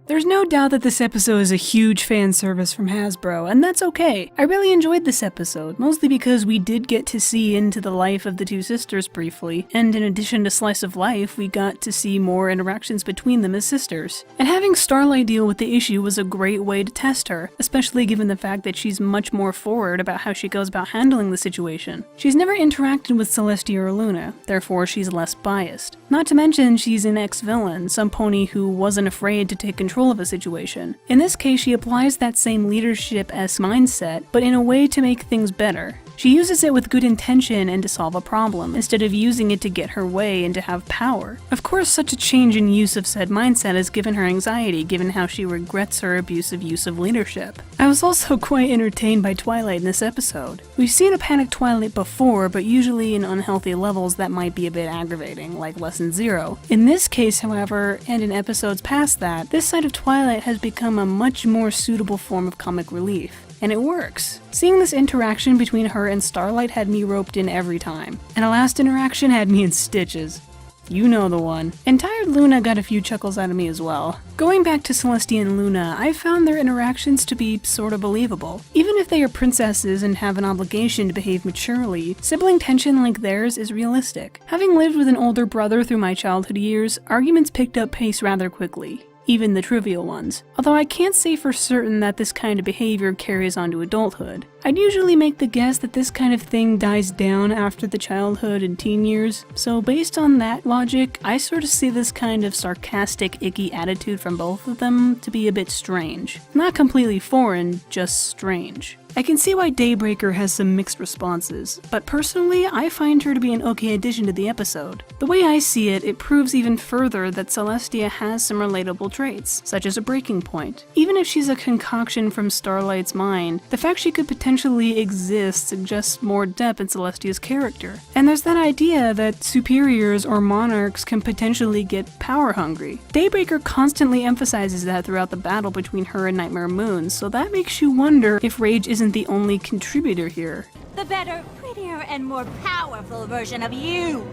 There's no doubt that this episode is a huge fan service from Hasbro, and that's okay. I really enjoyed this episode, mostly because we did get to see into the life of the two sisters briefly, and in addition to slice of life, we got to see more interactions between them as sisters. And having Starlight deal with the issue was a great way to test her, especially given the fact that she's much more forward about how she goes about handling the situation. She's never interacted with Celestia or Luna, therefore she's less biased. Not to mention she's an ex-villain, some pony who wasn't afraid to take control of a situation. In this case, she applies that same leadership-esque mindset, but in a way to make things better. She uses it with good intention and to solve a problem, instead of using it to get her way and to have power. Of course, such a change in use of said mindset has given her anxiety, given how she regrets her abusive use of leadership. I was also quite entertained by Twilight in this episode. We've seen a panicked Twilight before, but usually in unhealthy levels that might be a bit aggravating, like Lesson 0. In this case, however, and in episodes past that, this side of Twilight has become a much more suitable form of comic relief. And it works. Seeing this interaction between her and Starlight had me roped in every time. And a last interaction had me in stitches. You know the one. And Tired Luna got a few chuckles out of me as well. Going back to Celestia and Luna, I found their interactions to be sorta believable. Even if they are princesses and have an obligation to behave maturely, sibling tension like theirs is realistic. Having lived with an older brother through my childhood years, arguments picked up pace rather quickly. Even the trivial ones. Although I can't say for certain that this kind of behavior carries on to adulthood. I'd usually make the guess that this kind of thing dies down after the childhood and teen years, so based on that logic, I sort of see this kind of sarcastic, icky attitude from both of them to be a bit strange. Not completely foreign, just strange. I can see why Daybreaker has some mixed responses, but personally, I find her to be an okay addition to the episode. The way I see it, it proves even further that Celestia has some relatable traits, such as a breaking point. Even if she's a concoction from Starlight's mind, the fact she could potentially exist suggests more depth in Celestia's character. And there's that idea that superiors or monarchs can potentially get power hungry. Daybreaker constantly emphasizes that throughout the battle between her and Nightmare Moon, so that makes you wonder if rage isn't the only contributor here. The better, prettier, and more powerful version of you.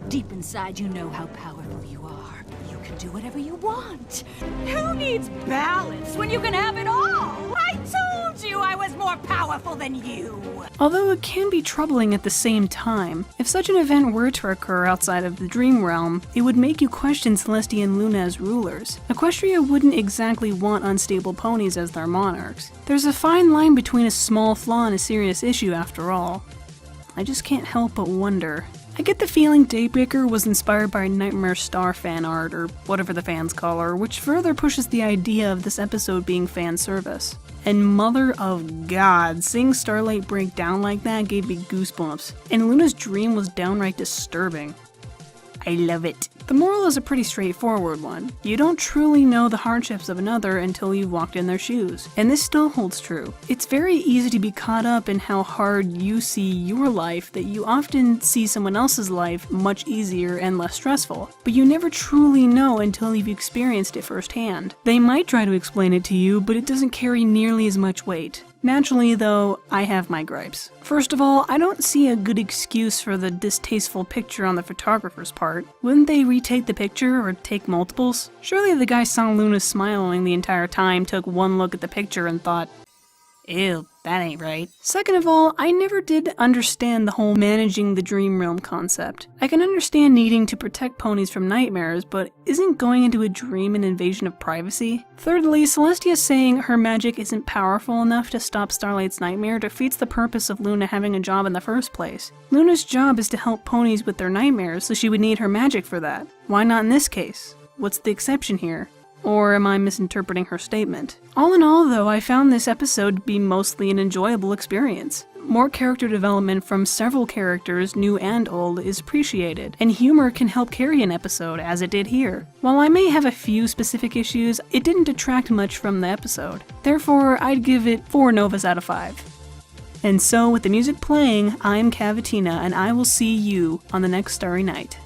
Deep inside, you know how powerful you are. You can do whatever you want. Who needs balance when you can have it all? I told you I was more powerful than you. Although it can be troubling at the same time, if such an event were to occur outside of the dream realm, it would make you question Celestia and Luna as rulers. Equestria wouldn't exactly want unstable ponies as their monarchs. There's a fine line between a small flaw and a serious issue after all. I just can't help but wonder. I get the feeling Daybreaker was inspired by Nightmare Star fan art, or whatever the fans call her, which further pushes the idea of this episode being fan service. And mother of God, seeing Starlight break down like that gave me goosebumps, and Luna's dream was downright disturbing. I love it. The moral is a pretty straightforward one. You don't truly know the hardships of another until you've walked in their shoes, and this still holds true. It's very easy to be caught up in how hard you see your life that you often see someone else's life much easier and less stressful, but you never truly know until you've experienced it firsthand. They might try to explain it to you, but it doesn't carry nearly as much weight. Naturally, though, I have my gripes. First of all, I don't see a good excuse for the distasteful picture on the photographer's part. Wouldn't they retake the picture or take multiples? Surely the guy saw Luna smiling the entire time, took one look at the picture and thought, ew, that ain't right. Second of all, I never did understand the whole managing the dream realm concept. I can understand needing to protect ponies from nightmares, but isn't going into a dream an invasion of privacy? Thirdly, Celestia saying her magic isn't powerful enough to stop Starlight's nightmare defeats the purpose of Luna having a job in the first place. Luna's job is to help ponies with their nightmares, so she would need her magic for that. Why not in this case? What's the exception here? Or am I misinterpreting her statement? All in all, though, I found this episode to be mostly an enjoyable experience. More character development from several characters, new and old, is appreciated, and humor can help carry an episode, as it did here. While I may have a few specific issues, it didn't detract much from the episode. Therefore, I'd give it 4 Novas out of 5. And so, with the music playing, I'm Cavatina, and I will see you on the next starry night.